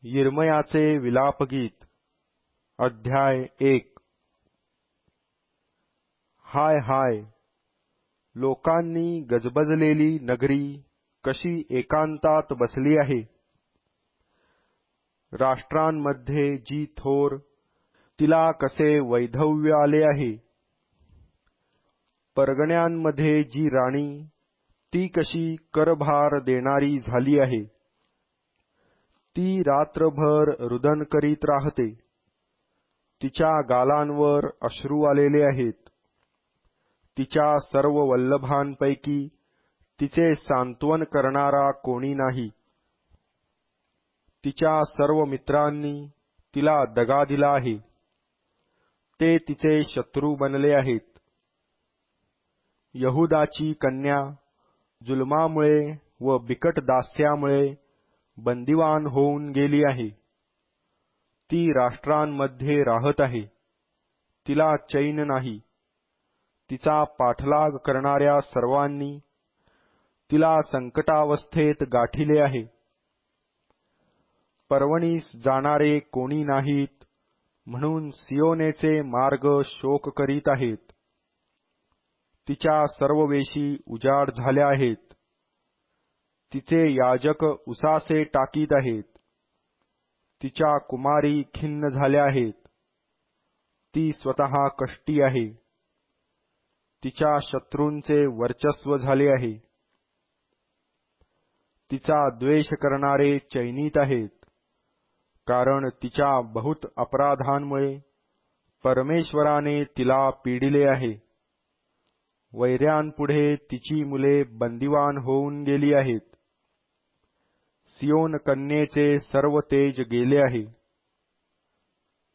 यिर्मयाचे विलापगीत अध्याय 1। हाय हाय, लोकांनी गजबजलेली नगरी कशी एकांतात बसली आहे। राष्ट्रांमध्ये जी थोर, तिला कसे वैधव्य आले आहे। परगण्यांमध्ये जी राणी, ती कशी करभार देणारी झाली आहे। ती रात्रभर रुदन करीत राहते, तिच्या गालांवर अश्रू आलेले आहेत। तिच्या सर्व वल्लभांपैकी तिचे सांत्वन करणारा कोणी नाही। तिच्या सर्व मित्रांनी तिला दगा दिला आहे, ते तिचे शत्रू बनले आहेत। यहुदाची कन्या जुलमामुळे व बिकट दास्यामुळे बंदिवान होऊन गेली आहे। ती राष्ट्रांमध्ये राहत आहे, तिला चैन नाही। तिचा पाठलाग करणाऱ्या सर्वांनी तिला संकटावस्थेत गाठिले आहे। पर्वणीस जाणारे कोणी नाहीत, म्हणून सियोनेचे मार्ग शोक करीत आहेत। तिच्या सर्व वेशी उजाड झाल्या आहेत, तिचे याजक उसासे टाकीत आहेत। तिच्या कुमारी खिन्न झाल्या आहेत, ती स्वतः कष्टी आहे। तिच्या शत्रूंचे वर्चस्व झाले आहे। तिचा द्वेष करणारे चैनीत आहेत, कारण तिच्या बहुत अपराधांमुळे परमेश्वराने तिला पीडिले आहे। वैऱ्यांपुढे तिची मुले बंदिवान होऊन गेली आहेत। सियोन कन्येचे सर्व तेज गेले आहे।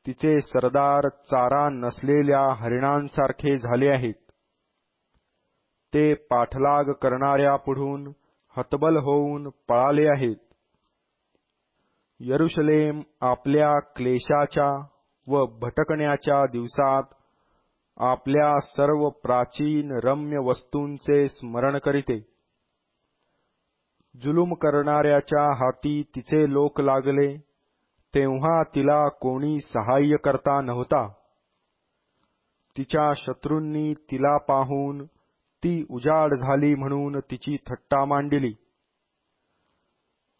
तिचे सरदार चारा नसलेल्या हरिणांसारखे झाले आहेत। ते पाठलाग करणाऱ्या पुढून हतबल होऊन पळाले आहेत। यरुशलेम आपल्या क्लेशाच्या व भटकण्याच्या दिवसात आपल्या सर्व प्राचीन रम्य वस्तूंचे स्मरण करीते। जुलूम करणाऱ्याच्या हाती तिचे लोक लागले, तेव्हा तिला कोणी सहाय्य करता नव्हता। तिच्या शत्रूंनी तिला पाहून ती उजाड झाली म्हणून तिची थट्टा मांडली।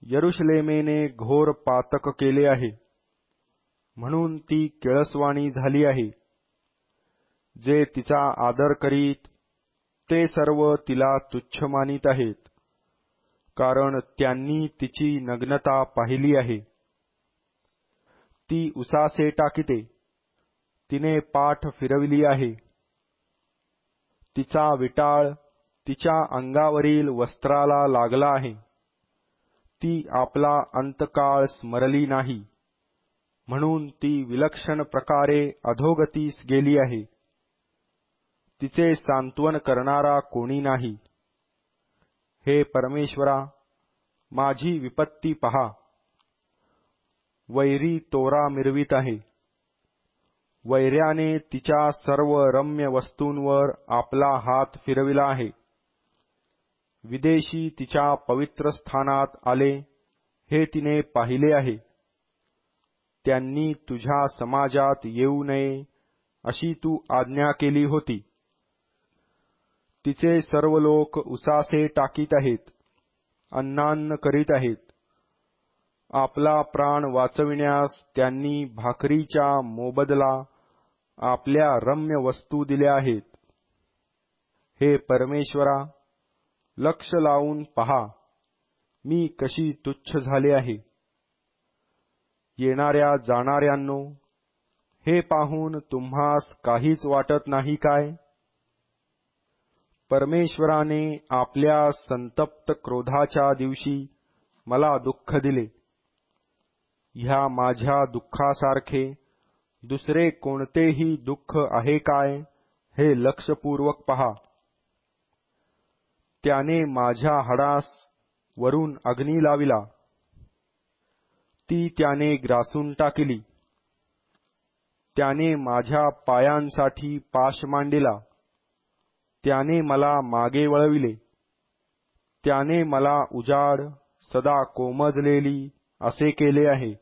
यरुशलेमेने घोर पातक केले आहे, म्हणून ती किळसवाणी झाली आहे। जे तिचा आदर करीत, ते सर्व तिला तुच्छ मानित आहेत, कारण त्यांनी तिची नग्नता पाहिली आहे। ती उसासे टाकीते, तिने पाठ फिरविली आहे। तिचा विटाळ तिच्या अंगावरील वस्त्राला लागला आहे। ती आपला अंतकाळ स्मरली नाही, म्हणून ती विलक्षण प्रकारे अधोगतीस गेली आहे। तिचे सांत्वन करणारा कोणी नाही। हे परमेश्वरा, माझी विपत्ती पहा। वैरी तोरा मिरवित आहे। वैऱ्याने तिच्या सर्व रम्य वस्तूंवर आपला हात फिरविला आहे। विदेशी तिच्या पवित्र स्थानात आले, हे तिने पाहिले आहे। त्यांनी तुझ्या समाजात येऊ नये अशी तू आज्ञा केली होती। तिचे सर्व लोक उसासे टाकीत आहेत, अन्नान्न करीत आहेत। आपला प्राण वाचविण्यास त्यांनी भाकरीच्या मोबदला आपल्या रम्य वस्तू दिल्या आहेत। हे परमेश्वरा, लक्ष लावून पहा, मी कशी तुच्छ झाले आहे। येणाऱ्या जाणाऱ्यांनो, हे पाहून तुम्हास काहीच वाटत नाही काय? परमेश्वराने आपल्या संतप्त क्रोधाच्या दिवशी मला दुःख दिले। ह्या माझ्या दुःखासारखे दुसरे कोणतेही दुःख आहे काय, हे लक्षपूर्वक पहा। त्याने माझ्या हाडास वरून अग्नी लाविला, ती त्याने ग्रासून टाकली। त्याने माझ्या पायांसाठी पाश मांडिला, त्याने मला मागे वळविले। त्याने मला उजाड, सदा कोमजलेली असे केले आहे।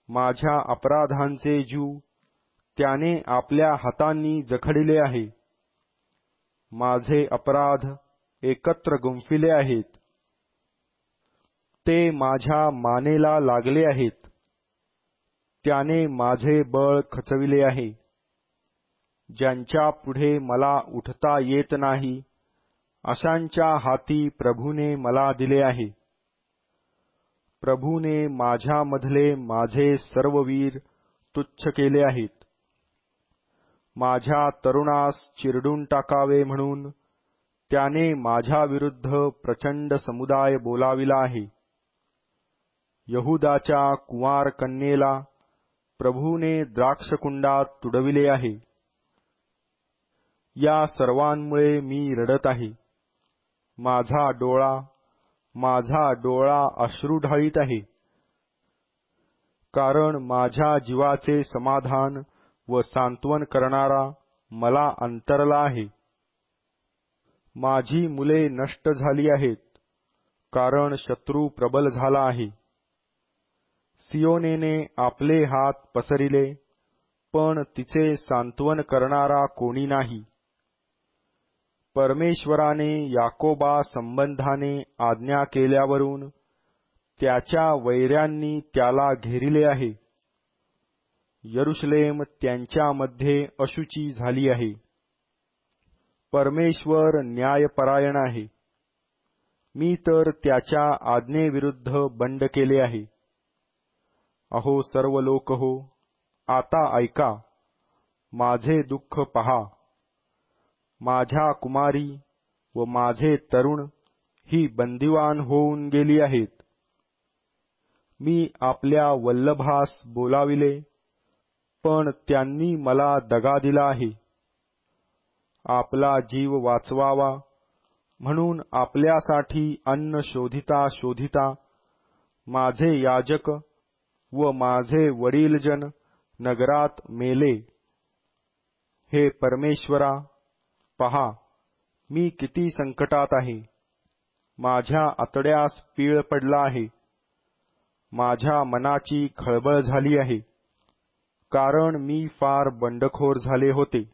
माझ्या अपराधांचे ज्यू त्याने आपल्या हातांनी जखडिले आहे. माझे अपराध एकत्र गुंफिले आहेत, ते माझ्या मानेला लागले आहेत. त्याने माझे बळ खचविले आहे. ज्यांच्या पुढे मला उठता येत नाही अशांच्या हाती प्रभूने मला दिले आहे. प्रभूने माझ्यामधले माझे सर्व वीर तुच्छ केले आहेत. माझ्या तरुणास चिरडून टाकावे म्हणून त्याने माझ्या विरुद्ध प्रचंड समुदाय बोलाविला आहे. यहूदाच्या कुंवार कन्येला प्रभूने द्राक्षकुंडात तुडविले आहे. या सर्वांमुळे मी रडत आहे. माझा डोळा अश्रू ढाळीत आहे. कारण माझ्या जीवाचे समाधान व सांत्वन करणारा मला अंतरला आहे. माझी मुले नष्ट झाली आहेत, कारण शत्रू प्रबल झाला आहे. सियोनेने आपले हात पसरिले, पण तिचे सांत्वन करणारा कोणी नाही. परमेश्वराने याकोबा संबंधाने आज्ञा केल्यावरून त्याच्या वैऱ्यांनी त्याला घेरिले आहे. यरुशलेम त्यांच्यामध्ये अशुची झाली आहे. परमेश्वर न्यायपरायण आहे. मी तर त्याच्या आज्ञेविरुद्ध बंड केले आहे. अहो सर्व लोक हो, आता ऐका, माझे दुःख पहा. माझ्या कुमारी व माझे तरुण ही बंदिवान होऊन गेली आहेत. मी आपल्या वल्लभास बोलाविले, पण त्यांनी मला दगा दिला आहे. आपला जीव वाचवावा म्हणून आपल्यासाठी अन्न शोधिता शोधिता माझे याजक व माझे वडीलजन नगरात मेले. हे परमेश्वरा, पहा, मी किती संकटात आहे. माझ्या आतड्यास पीळ पडला आहे. माझ्या मनाची खळबळ झाली आहे, कारण मी फार बंडखोर झाले होते.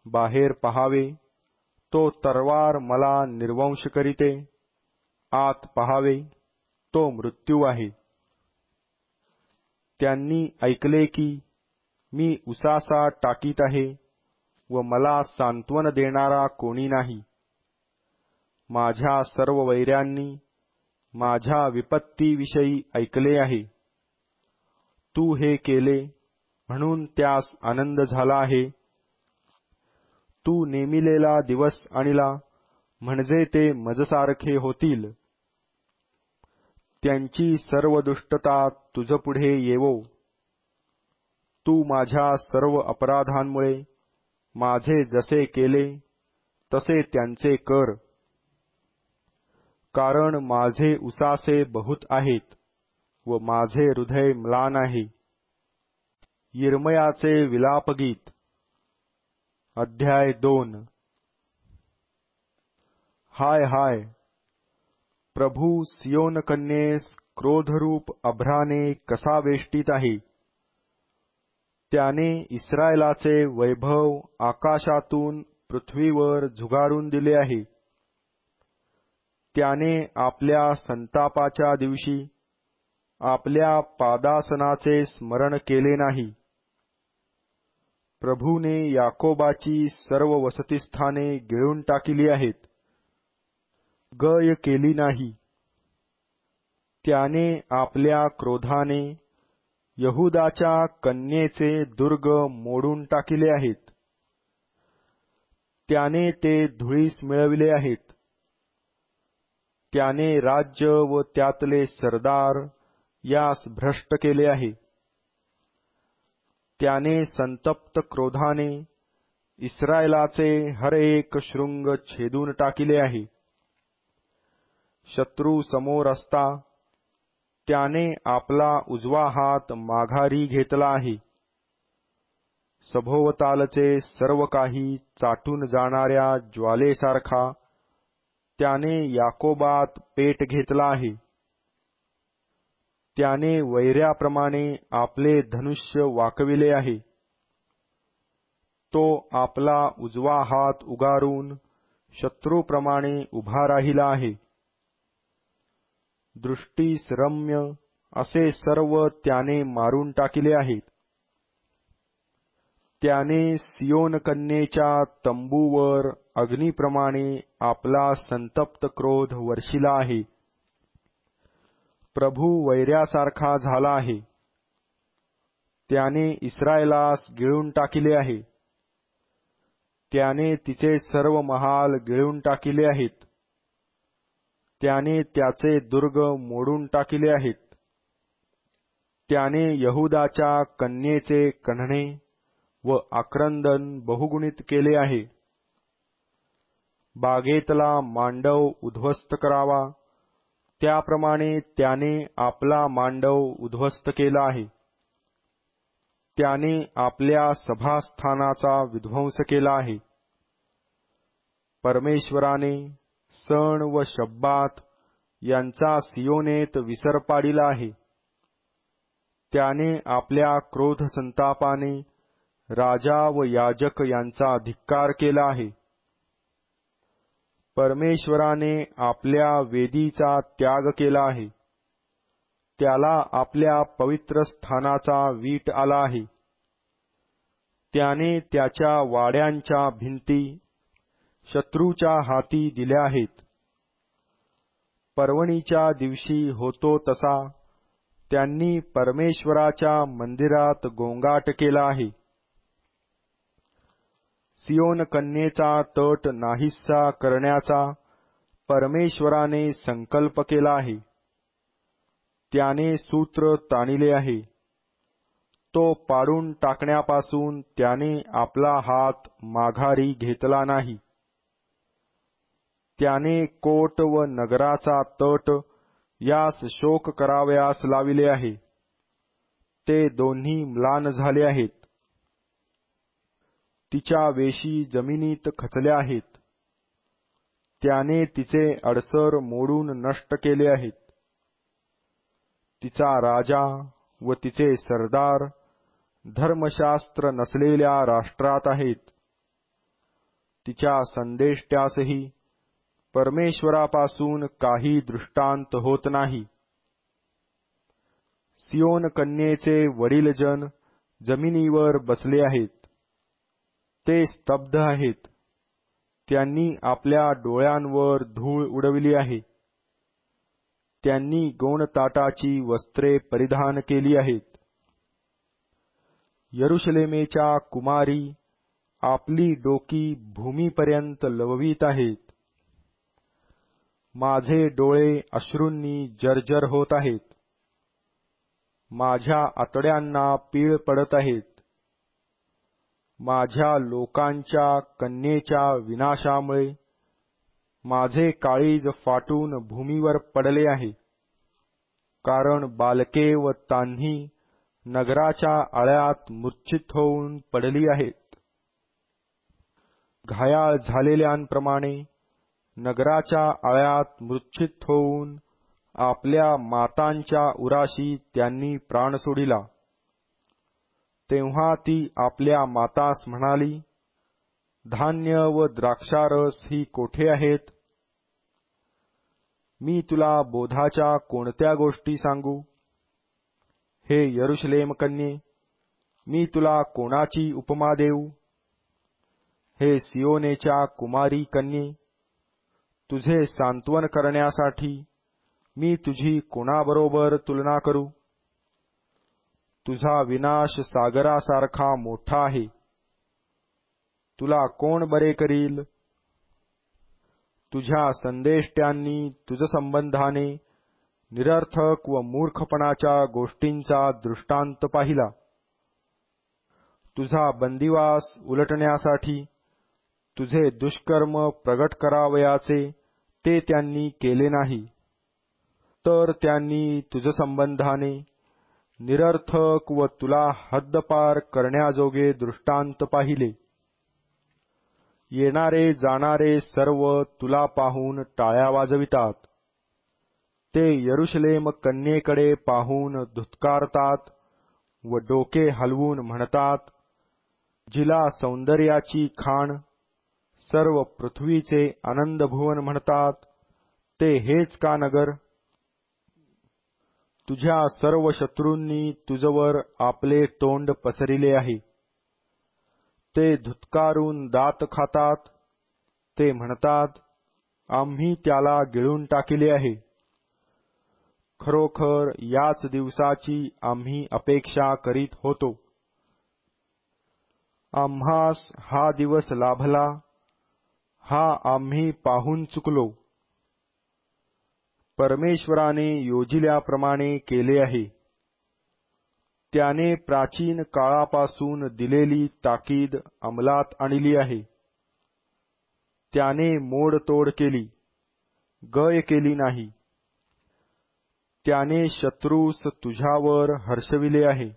बाहेर पहावे, तो तरवार मला निर्वंश करीते. आत पहावे, तो मृत्यू आहे. त्यांनी ऐकले की मी उसासा टाकीत आहे व मला सांत्वन देणारा कोणी नाही. माझ्या सर्व वैऱ्यांनी माझ्या विपत्तीविषयी ऐकले आहे. तू हे केले म्हणून त्यास आनंद झाला आहे. तू नेमिलेला दिवस आणला म्हणजे ते मजसारखे होतील. त्यांची सर्व दुष्टता तुझपुढे येवो. तू माझ्या सर्व अपराधांमुळे माझे जसे केले तसे त्यांचे कर. कारण माझे उसासे बहुत आहेत व माझे हृदय म्लान आहे. यिर्मयाचे विलापगीत अध्याय 2. हाय हाय, प्रभू सियोन कन्येस क्रोधरूप अभ्राने कसा वेष्टीत आहे. त्याने इस्रायलाचे वैभव आकाशातून पृथ्वीवर झुगारून दिले आहे. त्याने आपल्या संतापाच्या दिवशी आपल्या पादासनाचे स्मरण केले नाही. प्रभूने याकोबाची सर्व वसतिस्थाने गिळून टाकली आहेत, गय केली नाही. त्याने आपल्या क्रोधाने यहूदाच्या कन्येचे दुर्ग मोडून टाकले आहेत. त्याने ते धुळीस मिळविले आहेत. त्याने राज्य व त्यातले सरदार यास भ्रष्ट केले आहे. त्याने संतप्त क्रोधाने इस्रायलाचे हर एक शृंग छेदून टाकिले आहे. शत्रू समोर असता त्याने आपला उजवा हात माघारी घेतला आहे. सभोवतालचे सर्व काही चाटून जाणाऱ्या ज्वालेसारखा त्याने याकोबात पेट घेतला आहे. त्याने वैऱ्याप्रमाणे आपले धनुष्य वाकविले आहे. तो आपला उजवा हात उगारून शत्रूप्रमाणे उभा राहिला आहे. दृष्टीस रम्य असे सर्व त्याने मारून टाकिले आहेत. त्याने सियोन कन्येच्या तंबूवर अग्नीप्रमाणे आपला संतप्त क्रोध वर्षिला आहे. प्रभू वैऱ्यासारखा झाला आहे. त्याने इस्रायलास गिळून टाकिले आहे. त्याने तिचे सर्व महाल गिळून टाकिले आहेत. त्याने त्याचे दुर्ग मोडून टाकिले आहेत. त्याने यहूदाच्या कन्येचे कण्हणे व आक्रंदन बहुगुणित केले आहे. बागेतला मांडव उद्ध्वस्त करावा त्याप्रमाणे त्याने आपला मांडव उद्ध्वस्त केला आहे. त्याने आपल्या सभास्थानाचा विध्वंस केला आहे. परमेश्वराने सण व शब्बात यांचा सियोनेत विसर पाडिला आहे. त्याने आपल्या क्रोध संतापाने राजा व याजक यांचा धिक्कार केला आहे. परमेश्वराने आपल्या वेदीचा त्याग केला आहे. त्याला आपल्या पवित्र स्थानाचा वीट आला आहे. त्याने त्याच्या वाड्यांच्या भिंती शत्रूच्या हाती दिल्या आहेत. पर्वणीच्या दिवशी होतो तसा त्यांनी परमेश्वराच्या मंदिरात गोंगाट केला आहे. सियोन कन्येचा तट नाहीसा करण्याचा परमेश्वराने संकल्प केला आहे. त्याने सूत्र ताणिले आहे. तो पाडून टाकण्यापासून त्याने आपला हात माघारी घेतला नाही. त्याने कोट व नगराचा तट यास शोक करावयास लाविले आहे. ते दोन्ही म्लान झाले आहेत. तिच्या वेशी जमिनीत खचल्या आहेत. त्याने तिचे अडसर मोडून नष्ट केले आहेत. तिचा राजा व तिचे सरदार धर्मशास्त्र नसलेल्या राष्ट्रात आहेत. तिच्या संदेष्ट्यासही परमेश्वरापासून काही दृष्टांत होत नाही. सियोन कन्येचे वडीलजन जमिनीवर बसले आहेत. ते स्तब्ध आहेत. त्यांनी आपल्या डोळ्यांवर धूळ उडविली आहे. त्यांनी गोणताटाची वस्त्रे परिधान केली आहेत. यरुशलेमेच्या कुमारी आपली डोकी भूमीपर्यंत लववीत आहेत. माझे डोळे अश्रूंनी जर्जर होत आहेत. माझ्या आतड्यांना पीळ पडत आहेत. माझ्या लोकांच्या कन्येच्या विनाशामुळे माझे काळीज फाटून भूमीवर पडले आहे. कारण बालके व तान्ही नगराच्या आळ्यात मूर्छित होऊन पडली आहेत. घायाळ झालेल्यांप्रमाणे नगराच्या आळ्यात मूर्छित होऊन आपल्या मातांच्या उराशी त्यांनी प्राण सोडिला. तेव्हा ती आपल्या मातास म्हणाली, धान्य व द्राक्षारस ही कोठे आहेत? मी तुला बोधाच्या कोणत्या गोष्टी सांगू? हे यरुशलेम कन्ये, मी तुला कोणाची उपमा देऊ? हे सियोनेच्या कुमारी कन्ये, तुझे सांत्वन करण्यासाठी मी तुझी कोणाबरोबर तुलना करू? तुझा विनाश सागरासारखा मोठा आहे. तुला कोण बरे करील? तुझ्या संदेष्ट्यांनी तुझसंबंधाने निरर्थक व मूर्खपणाच्या गोष्टींचा दृष्टांत पाहिला. तुझा बंदिवास उलटण्यासाठी तुझे दुष्कर्म प्रगट करावयाचे ते त्यांनी केले नाही. तर त्यांनी तुझसंबंधाने निरर्थक व तुला हद्दपार करण्याजोगे दृष्टांत पाहिले. येणारे जाणारे सर्व तुला पाहून टाळ्या वाजवितात. ते यरुशलेम कन्येकडे पाहून धुत्कारतात व डोके हलवून म्हणतात, जिला सौंदर्याची खाण, सर्व पृथ्वीचे आनंदभुवन म्हणतात, ते हेच का नगर? तुझ्या सर्व शत्रूंनी तुझवर आपले तोंड पसरिले आहे. ते धुत्कारून दात खातात. ते म्हणतात, आम्ही त्याला गिळून टाकिले आहे. खरोखर याच दिवसाची आम्ही अपेक्षा करीत होतो. आम्हास हा दिवस लाभला, हा आम्ही पाहून चुकलो. परमेश्वराने योजिल्याप्रमाणे केले आहे. त्याने प्राचीन काळापासून दिलेली ताकीद अंमलात आणली आहे. त्याने मोडतोड केली, गय केली नाही. त्याने शत्रूस तुझ्यावर हर्षविले आहे.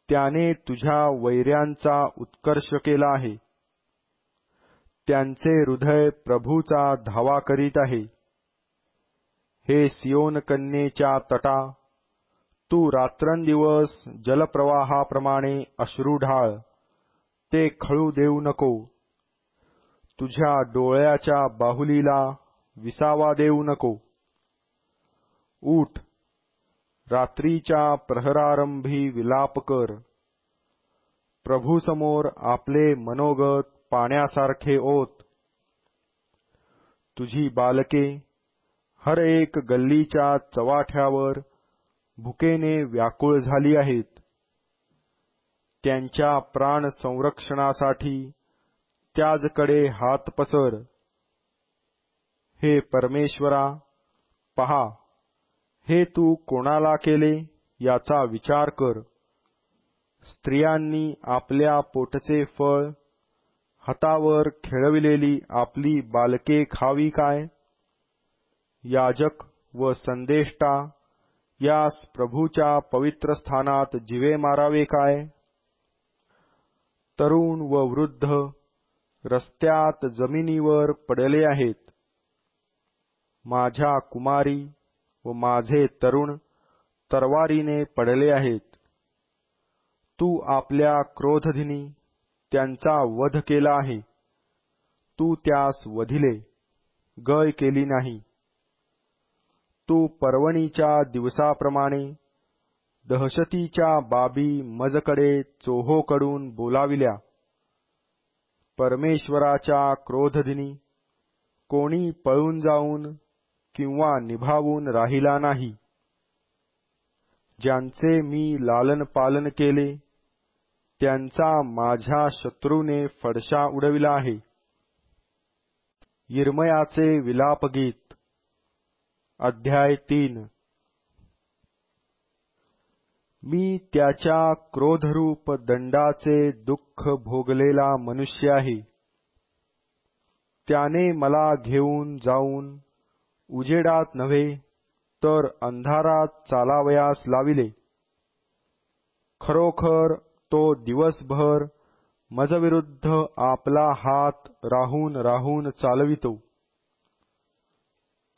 त्याने तुझ्या वैऱ्यांचा उत्कर्ष केला आहे. त्यांचे हृदय प्रभूचा धावा करीत आहे. हे सियोन कन्येच्या तटा, तू रात्रंदिवस जलप्रवाहाप्रमाणे अश्रू ढाळ, ते खळू देऊ नको. तुझ्या डोळ्याच्या बाहुलीला विसावा देऊ नको. उठ, रात्रीच्या प्रहरारंभी विलाप कर. प्रभूसमोर आपले मनोगत पाण्यासारखे ओत. तुझी बालके हर एक गल्लीच्या चवाठ्यावर भुकेने व्याकुळ झाली आहेत. त्यांच्या प्राण संरक्षणासाठी त्याजकडे हात पसर. हे परमेश्वरा, पहा, हे तू कोणाला केले याचा विचार कर. स्त्रियांनी आपल्या पोटचे फळ, हातावर खेळविलेली आपली बालके खावी काय? याजक व संदेष्टा यास प्रभूच्या पवित्र स्थानात जीवे मारावे काय? तरुण व वृद्ध रस्त्यात जमिनीवर पडले आहेत. माझ्या कुमारी व माझे तरुण तरवारीने पडले आहेत. तू आपल्या क्रोधदिनी त्यांचा वध केला आहे. तू त्यास वधिले, गय केली नाही. तू पर्वणीच्या दिवसाप्रमाणे दहशतीच्या बाबी मजकडे चोहोकडून बोलाविल्या. परमेश्वराच्या क्रोधदिनी कोणी पळून जाऊन किंवा निभावून राहिला नाही. ज्यांचे मी लालन पालन केले, त्यांचा माझ्या शत्रूने फडशा उडविला आहे. यिर्मयाचे विलापगीत. अध्याय 3. मी त्याच्या क्रोधरूप दंडाचे दुःख भोगलेला मनुष्य आहे. त्याने मला घेऊन जाऊन उजेडात नव्हे तर अंधारात चालावयास लाविले. खरोखर तो दिवसभर मजविरुद्ध आपला हात राहून राहून चालवितो.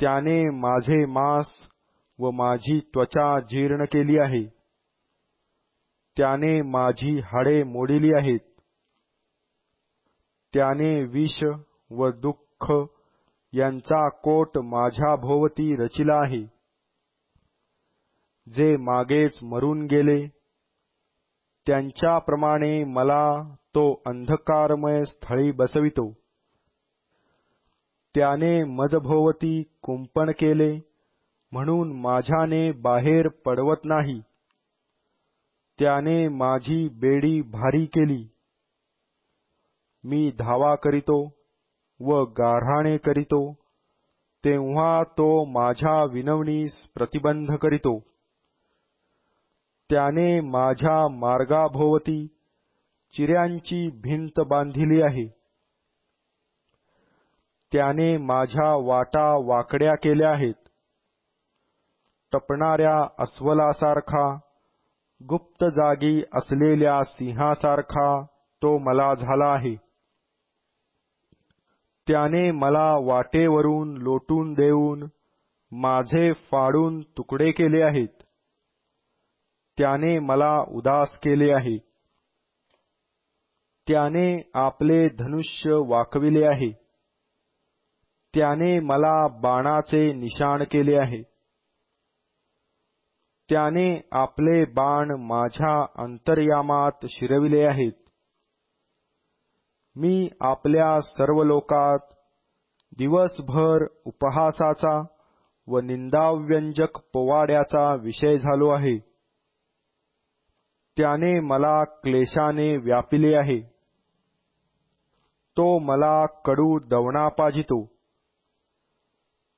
त्याने माझे मांस व माझी त्वचा जीर्ण केली आहे. त्याने माझी हाडे मोडिली आहेत. त्याने विष व दुःख यांचा कोट माझ्या भोवती रचिला आहे. जे मागेच मरून गेले, त्यांच्याप्रमाणे मला तो अंधकारमय स्थळी बसवितो. त्याने मजभोवती कुंपण केले, म्हणून माझ्याने बाहेर पडवत नाही. त्याने माझी बेडी भारी केली. मी धावा करीतो व गाऱ्हाणे करीतो, तेव्हा तो माझ्या विनवणीस प्रतिबंध करीतो. त्याने माझ्या मार्गाभोवती चिऱ्यांची भिंत बांधिली आहे. त्याने माझ्या वाटा वाकड्या केल्या आहेत. टपणाऱ्या अस्वलासारखा, गुप्त जागी असलेल्या सिंहासारखा तो मला झाला आहे. त्याने मला वाटेवरून लोटून देऊन माझे फाडून तुकडे केले आहेत. त्याने मला उदास केले आहे. त्याने आपले धनुष्य वाकविले आहे. त्याने मला बाणाचे निशाण केले आहे. त्याने आपले बाण माझ्या अंतर्यामात शिरविले आहेत. मी आपल्या सर्व लोकात दिवसभर उपहासाचा व निंदाव्यंजक पोवाड्याचा विषय झालो आहे. त्याने मला क्लेशाने व्यापिले आहे. तो मला कडू दवणा पाजितो.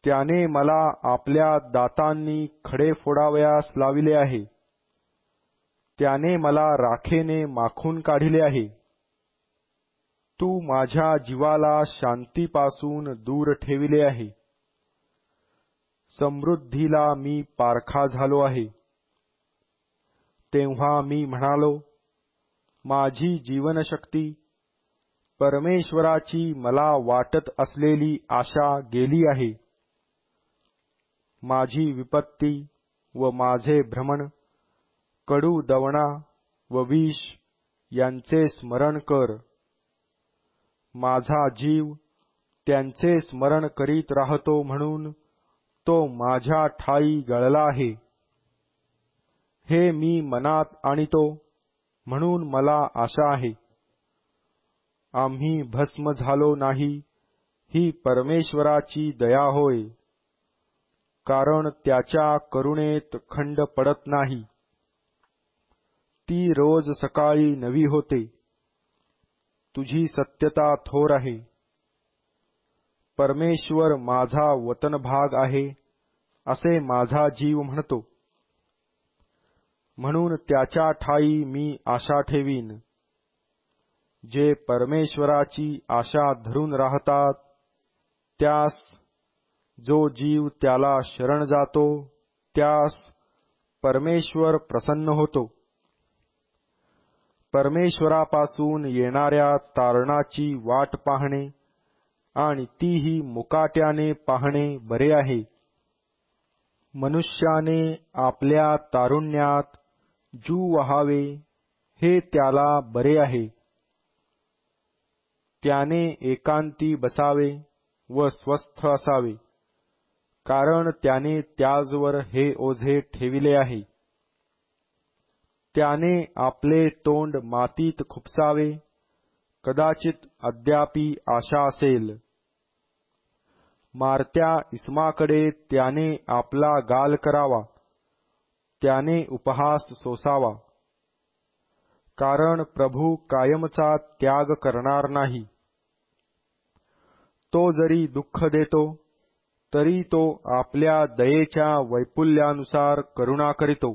त्याने मला आपल्या दातांनी खडे फोडावयास लाविले आहे. त्याने मला राखेने माखून काढिले आहे. तू माझ्या जीवाला शांतीपासून दूर ठेविले आहे. समृद्धीला मी पारखा झालो आहे. तेव्हा मी म्हणालो, माझी जीवनशक्ती, परमेश्वराची मला वाटत असलेली आशा गेली आहे. माझी विपत्ती व माझे भ्रमण, कडू दवणा व विष यांचे स्मरण कर. माझा जीव त्यांचे स्मरण करीत राहतो म्हणून तो माझ्या ठायी गळला आहे. हे मी मनात आणितो म्हणून मला आशा आहे. आम्ही भस्म झालो नाही ही परमेश्वराची दया होय, कारण त्याच्या करुणेत खंड पडत नाही. ती रोज सकाळी नवी होते. तुझी सत्यता थोर आहे. परमेश्वर माझा वतनभाग आहे असे माझा जीव म्हणतो. म्हणून त्याच्या ठायी मी आशा ठेवीन. जे परमेश्वराची आशा धरून राहतात त्यास, जो जीव त्याला शरण जातो त्यास परमेश्वर प्रसन्न होतो. परमेश्वरापासून येणाऱ्या तारणाची वाट पाहणे आणि तीही मुकाट्याने पाहणे बरे आहे. मनुष्याने आपल्या तारुण्यात जू वहावे हे त्याला बरे आहे. त्याने एकांती बसावे व स्वस्थ असावे, कारण त्याने त्याजवर हे ओझे ठेविले आहे. त्याने आपले तोंड मातीत खुपसावे, कदाचित अद्यापि आशा असेल. मारत्या इस्माकडे त्याने आपला गाल करावा, त्याने उपहास सोसावा. कारण प्रभू कायमचा त्याग करणार नाही. तो जरी दुःख देतो तरी तो आपल्या दयेच्या वैपुल्यानुसार करुणा करीतो.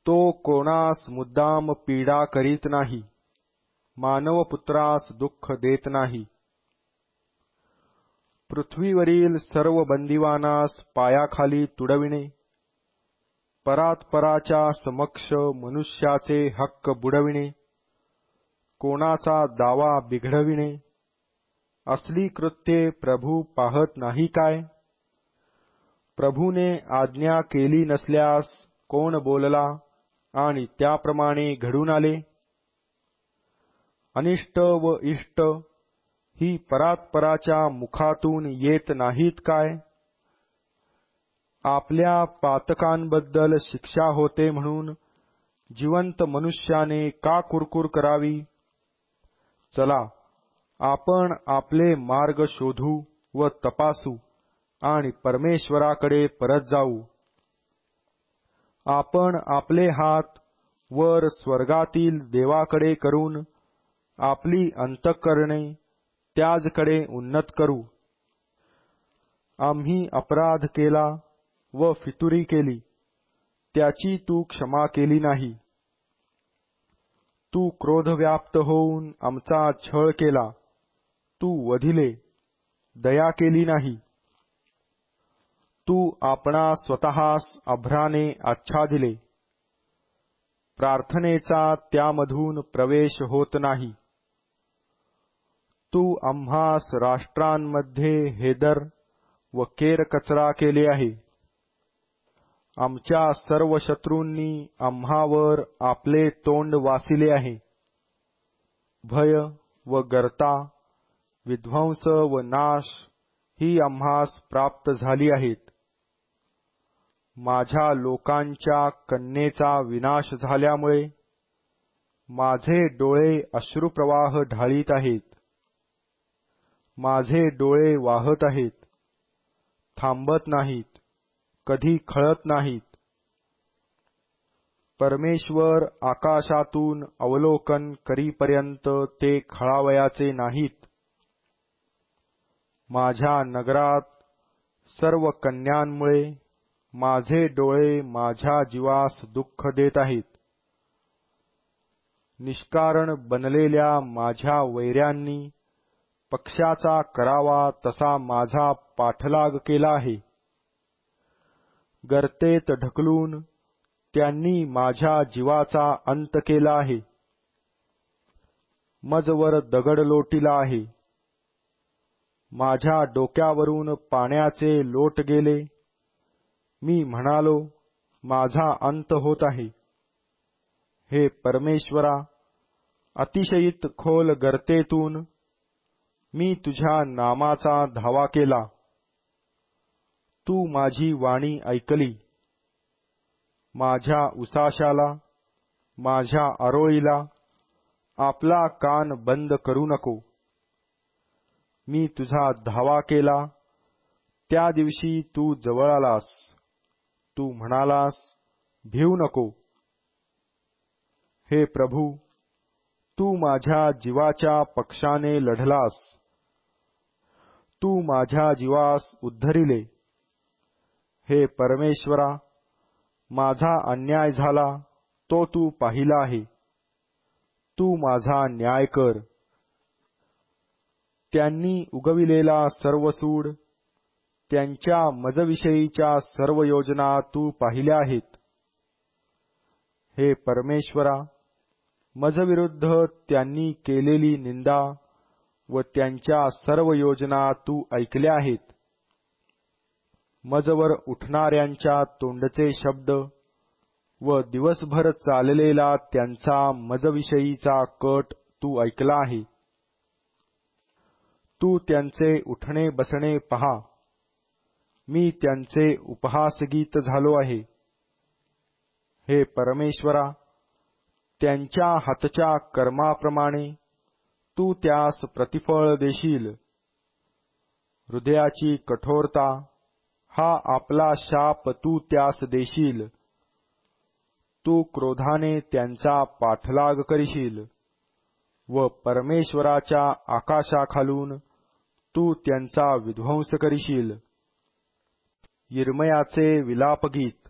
तो कोणास मुद्दाम पीडा करीत नाही, मानवपुत्रास दुःख देत नाही. पृथ्वीवरील सर्व बंदिवानास पायाखाली तुडविणे, परात्पराच्या समक्ष मनुष्याचे हक्क बुडविणे, कोणाचा दावा बिघडविणे, असली कृत्ये प्रभू पाहत नाही काय? प्रभूने आज्ञा केली नसल्यास कोण बोलला आणि त्याप्रमाणे घडून आले? अनिष्ट व इष्ट ही परात्पराच्या मुखातून येत नाहीत काय? आपल्या पातकांबद्दल शिक्षा होते म्हणून जिवंत मनुष्याने का कुरकुर करावी? चला, आपण आपले मार्ग शोधू व तपासू आणि परमेश्वराकडे परत जाऊ. आपण आपले हात वर स्वर्गातील देवाकडे करून आपली अंतःकरणे त्याजकडे उन्नत करू. आम्ही अपराध केला व फितुरी केली, त्याची तू क्षमा केली नाही. तू क्रोधव्याप्त होऊन आमचा छळ केला, तू वधिले, दया केली नाही. तू आपणा स्वतःस अभ्राने आच्छादिले, प्रार्थनेचा त्यामधून प्रवेश होत नाही. तू आम्हास राष्ट्रांमध्ये हेदर व केरकचरा केले आहे. आमच्या सर्व शत्रूंनी आम्हावर आपले तोंड वासिले आहे. भय व गर्ता, विध्वंस व नाश ही आम्हास प्राप्त झाली आहेत. माझ्या लोकांच्या कन्येचा विनाश झाल्यामुळे माझे डोळे अश्रुप्रवाह ढाळीत आहेत. माझे डोळे वाहत आहेत, थांबत नाहीत, कधी खळत नाहीत. परमेश्वर आकाशातून अवलोकन करीपर्यंत ते खळावयाचे नाहीत. माझ्या नगरात सर्व कन्यांमुळे माझे डोळे माझ्या जीवास दुःख देत आहेत. निष्कारण बनलेल्या माझ्या वैऱ्यांनी पक्ष्याचा करावा तसा माझा पाठलाग केला आहे. गर्तेत ढकलून त्यांनी माझ्या जीवाचा अंत केला आहे. मजवर दगड लोटिला आहे. माझ्या डोक्यावरून पाण्याचे लोट गेले. मी म्हणालो, माझा अंत होत आहे. हे परमेश्वरा, अतिशयित खोल गर्तेतून मी तुझ्या नामाचा धावा केला. तू माझी वाणी ऐकली. माझ्या उसाशाला, माझ्या आरोळीला आपला कान बंद करू नको. मी तुझा धावा केला, त्या दिवशी तू जवळ आलास. तू म्हणालास, भिवू नको. हे प्रभू, तू माझ्या जीवाच्या पक्षाने लढलास. तू माझ्या जीवास उद्धरिले. हे परमेश्वरा, माझा अन्याय झाला तो तू पाहिला आहे. तू माझा न्याय कर. त्यांनी उगविलेला सर्व सूड, त्यांच्या मजविषयीच्या सर्व योजना तू पाहिल्या आहेत. हे परमेश्वरा, मजविरुद्ध त्यांनी केलेली निंदा व त्यांच्या सर्व योजना तू ऐकल्या आहेत. मजवर उठणाऱ्यांच्या तोंडचे शब्द व दिवसभर चाललेला त्यांचा मजविषयीचा कट तू ऐकला आहे. तू त्यांचे उठणे बसणे पहा. मी त्यांचे उपहासगीत झालो आहे. हे परमेश्वरा, त्यांच्या हातच्या कर्माप्रमाणे तू त्यास प्रतिफळ देशील. हृदयाची कठोरता हा आपला शाप तू त्यास देशील. तू क्रोधाने त्यांचा पाठलाग करशील व परमेश्वराच्या आकाशाखालून तू त्यांचा विध्वंस करशील. यिर्मयाचे विलापगीत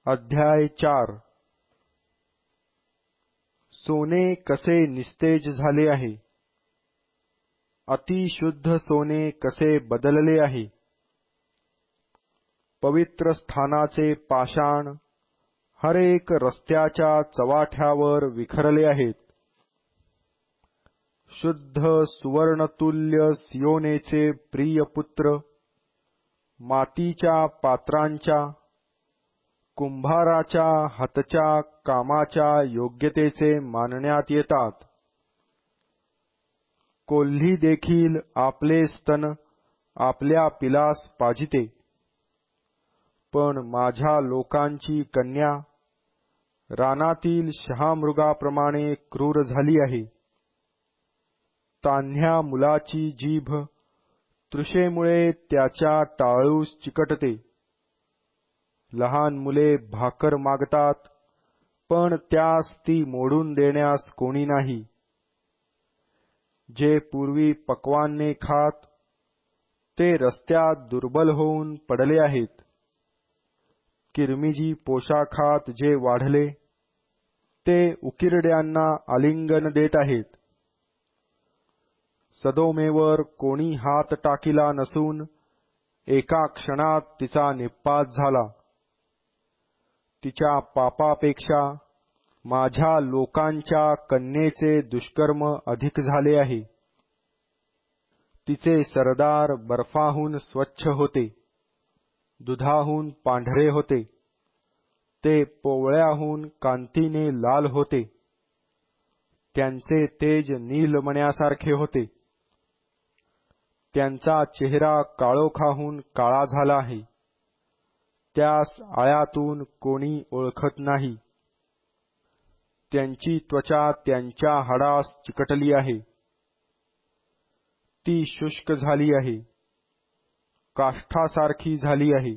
अध्याय 4. सोने कसे निस्तेज झाले आहे, अतिशुद्ध सोने कसे बदलले आहे. पवित्र स्थानाचे पाषाण हरेक रस्त्याच्या चवाठ्यावर विखरले आहेत. शुद्ध सुवर्णतुल्य सियोनेचे प्रिय पुत्र मातीच्या पात्रांच्या, कुंभाराच्या हातच्या कामाच्या योग्यतेचे मानण्यात येतात. कोल्ही देखील आपले स्तन आपल्या पिलास पाजिते. पण माझ्या लोकांची कन्या रानातील शहामृगाप्रमाणे क्रूर झाली आहे. तान्ह्या मुलाची जीभ तृषेमुळे त्याच्या टाळूस चिकटते. लहान मुले भाकर मागतात, पण त्यास ती मोडून देण्यास कोणी नाही. जे पूर्वी पक्वान्ने खात, ते रस्त्यात दुर्बल होऊन पडले आहेत. किरमिजी पोशाखात जे वाढले, ते उकिरड्यांना आलिंगन देत आहेत. सदोमेवर कोणी हात टाकिला नसून एका क्षणात तिचा निःपात झाला. तिच्या पापापेक्षा माझ्या लोकांच्या कन्येचे दुष्कर्म अधिक झाले आहे. तिचे सरदार बर्फाहून स्वच्छ होते, दुधाहून पांढरे होते, ते पोवळ्याहून कांतीने लाल होते, त्यांचे तेज नीलमण्यासारखे होते, त्यांचा चेहरा काळोखाहून काळा झाला आहे, त्यास आळ्यातून कोणी ओळखत नाही, त्यांची त्वचा त्यांच्या हाडास चिकटली आहे, ती शुष्क झाली आहे, काष्ठासारखी झाली आहे.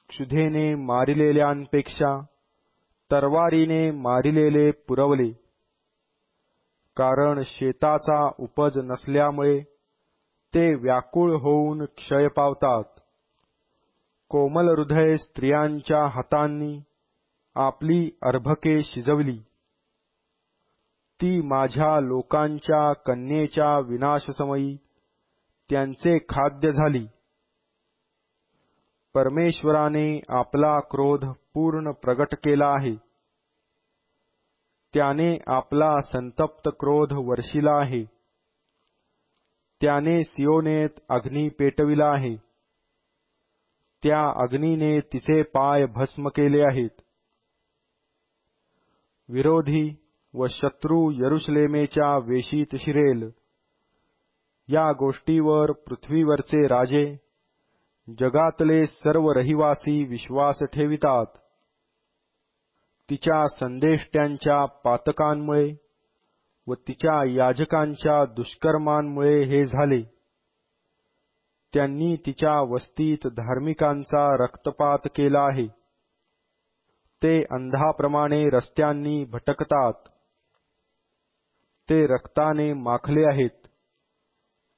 क्षुधेने मारिलेल्यांपेक्षा तरवारीने मारिलेले पुरवले, कारण शेताचा उपज नसल्यामुळे ते व्याकुळ होऊन क्षय पावतात. कोमल हृदय स्त्रियांच्या हातांनी आपली अर्भके शिजवली, ती माझ्या लोकांच्या कन्येच्या विनाशसमयी त्यांचे खाद्य झाली. परमेश्वराने आपला क्रोध पूर्ण प्रगट केला आहे, त्याने आपला संतप्त क्रोध वर्षिला आहे, त्याने सियोनेत अग्नी पेटविला आहे, त्या अग्नीने तिचे पाय भस्म केले आहेत. विरोधी व शत्रू यरुशलेमेच्या वेशीत शिरेल. या गोष्टीवर पृथ्वीवरचे राजे, जगातले सर्व रहिवासी विश्वास ठेवितात. तिच्या संदेष्ट्यांच्या पातकांमुळे व तिच्या याजकांच्या दुष्कर्मांमुळे हे झाले. त्यांनी तिच्या वस्तीत धार्मिकांचा रक्तपात केला आहे. ते अंधाप्रमाणे रस्त्यांनी भटकतात. ते रक्ताने माखले आहेत,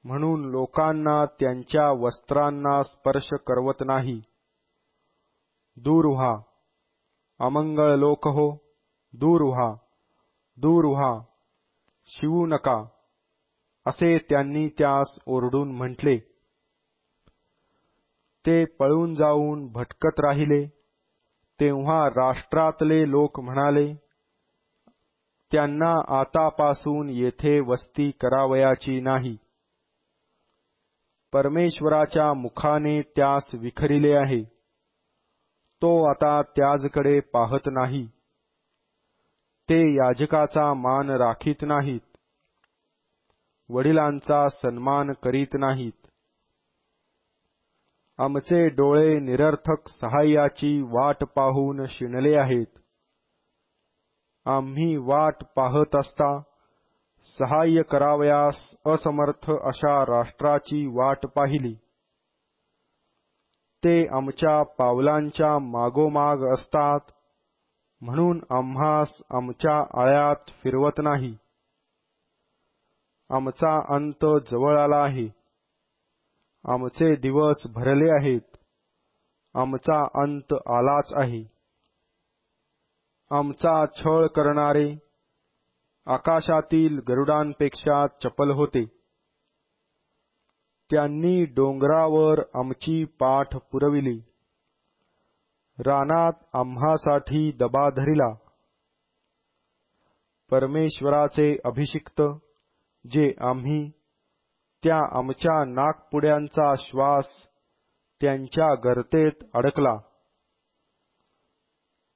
म्हणून लोकांना त्यांच्या वस्त्रांना स्पर्श करवत नाही. दूर व्हा, अमंगळ लोक हो, दूर व्हा, दूर व्हा, शिवू नका, असे त्यांनी त्यास ओरडून म्हटले. ते पळून जाऊन भटकत राहिले. तेव्हा राष्ट्रातले लोक म्हणाले, त्यांना आतापासून येथे वस्ती करावयाची नाही. परमेश्वराच्या मुखाने त्यास विखरिले आहे. तो आता त्याजकडे पाहत नाही. ते याजकाचा मान राखीत नाहीत, वडिलांचा सन्मान करीत नाहीत. आमचे डोळे निरर्थक सहाय्याची वाट पाहून शिणले आहेत. आम्ही वाट पाहत असता सहाय्य करावयास असमर्थ अशा राष्ट्राची वाट पाहिली. ते आमच्या पावलांच्या मागोमाग असतात, म्हणून आम्हास आमच्या आळ्यात फिरवत नाही. आमचा अंत जवळ आला आहे. आमचे दिवस भरले आहेत. आमचा अंत आलाच आहे. आमचा छळ करणारे आकाशातील गरुडांपेक्षा चपल होते. त्यांनी डोंगरावर आमची पाठ पुरविली, रानात आम्हासाठी दबा धरिला. परमेश्वराचे अभिषिक्त जे आम्ही, त्या आमच्या नाकपुड्यांचा श्वास त्यांच्या गर्तेत अडकला.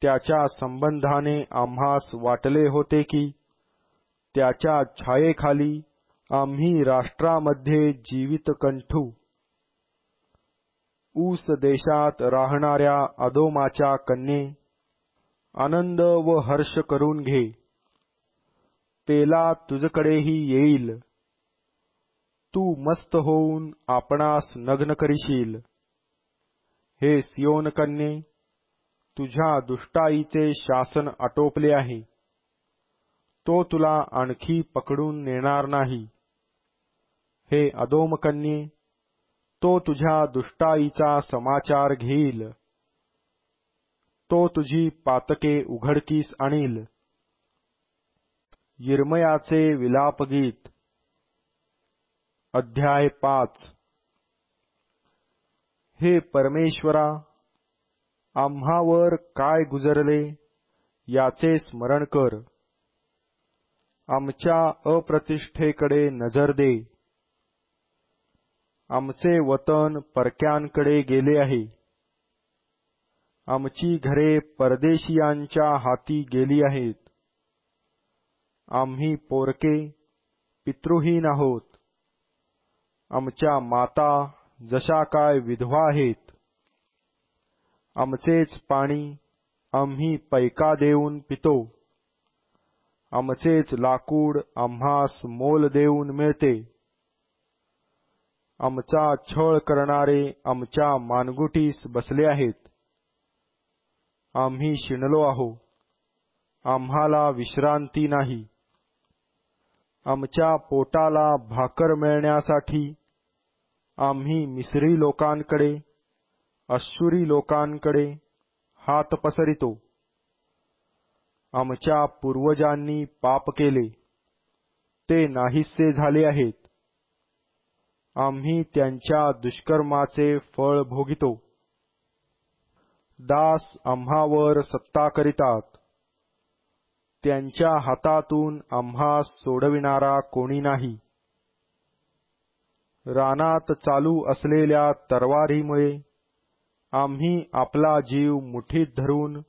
त्याच्या संबंधाने आम्हास वाटले होते की त्याच्या छायेखाली आम्ही राष्ट्रामध्ये जीवित कंठू. ऊस देशात राहणाऱ्या अदोमाच्या कन्ये, आनंद व हर्ष करून घे. पेला तुझकडेही येईल. तू मस्त होऊन आपणास नग्न करीशील. हे सियोन कन्ये, तुझ्या दुष्टाईचे शासन आटोपले आहे. तो तुला आणखी पकडून नेणार नाही. हे अदोम कन्ये, तो तुझ्या दुष्टाईचा समाचार घेईल. तो तुझी पातके उघडकीस आणील. यिर्मयाचे विलापगीत अध्याय 5. हे परमेश्वरा, आम्हावर काय गुजरले याचे स्मरण कर. आमच्या अप्रतिष्ठेकडे नजर दे. आमचे वतन परक्यांकडे गेले आहे. आमची घरे परदेशियांच्या हाती गेली आहेत. आम्ही पोरके पितृहीन आहोत. आमच्या माता जशा काय विधवा आहेत. आमचेच पाणी आम्ही पैका देऊन पितो. आमचेच लाकूड आम्हास मोल देऊन मिळते. आमचा छळ करणारे आमच्या मानगुटीस बसले आहेत. आम्ही शिणलो आहो. आम्हाला विश्रांती नाही. आमच्या पोटाला भाकर मिळण्यासाठी आम्ही मिस्री लोकांकडे, अश्शूरी लोकांकडे हात पसरितो. आमच्या पूर्वजांनी पाप केले, ते नाहीसे झाले आहेत. आम्ही त्यांच्या दुष्कर्माचे फळ भोगितो. दास आम्हावर सत्ता करीतात. त्यांच्या हातातून आम्हास सोडविणारा कोणी नाही. रानात चालू असलेल्या तरवारीमुळे आम्ही आपला जीव मुठीत धरून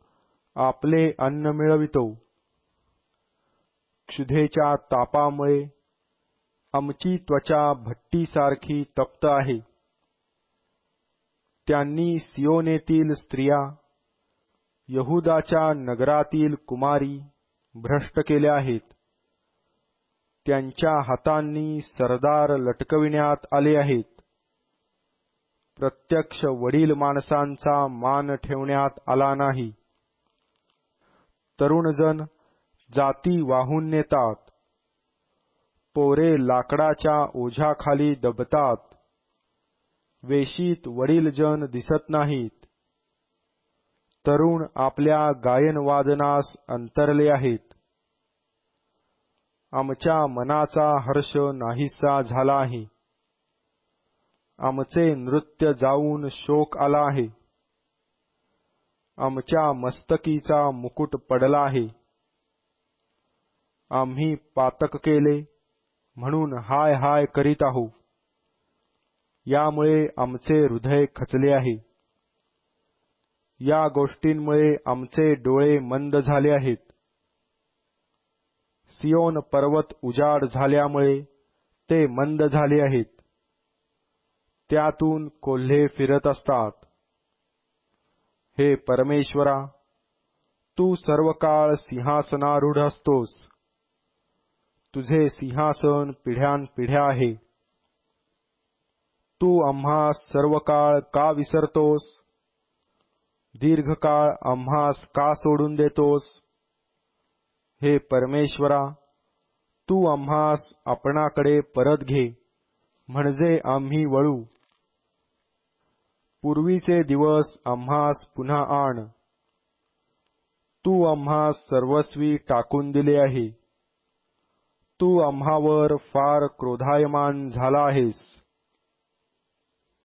आपले अन्न मिळवितो. क्षुधेच्या तापामुळे आमची त्वचा भट्टीसारखी तप्त आहे. त्यांनी सियोनेतील स्त्रिया, यहुदाच्या नगरातील कुमारी भ्रष्ट केल्या आहेत. त्यांच्या हातांनी सरदार लटकविण्यात आले आहेत. प्रत्यक्ष वडील माणसांचा मान ठेवण्यात आला नाही. तरुणजण जाती वाहून नेतात. पोरे लाकडाच्या ओझ्याखाली दबतात. वेशीत वडीलजन दिसत नाहीत. तरुण आपल्या गायनवादनास अंतरले आहेत. आमच्या मनाचा हर्ष नाहीसा झाला आहे. आमचे नृत्य जाऊन शोक आला आहे. आमच्या मस्तकीचा मुकुट पडला आहे. आम्ही पातक केले म्हणून हाय हाय करीत आहो. यामुळे आमचे हृदय खचले आहे. या गोष्टींमुळे आमचे डोळे मंद झाले आहेत. सियोन पर्वत उजाड झाल्यामुळे ते मंद झाले आहेत. त्यातून कोल्हे फिरत असतात. हे परमेश्वरा, तू सर्वकाळ सिंहासनारूढ असतोस. तुझे सिंहासन पिढ्यानपिढ्या आहे. तू आम्हास सर्वकाळ का विसरतोस? दीर्घकाळ आम्हास का सोडून देतोस? हे परमेश्वरा, तू आम्हास आपणाकडे परत घे, म्हणजे आम्ही वळू. पूर्वीचे दिवस आम्हास पुन्हा आण. तू आम्हास सर्वस्वी टाकून दिले आहे. तू आम्हावर फार क्रोधायमान झाला आहेस.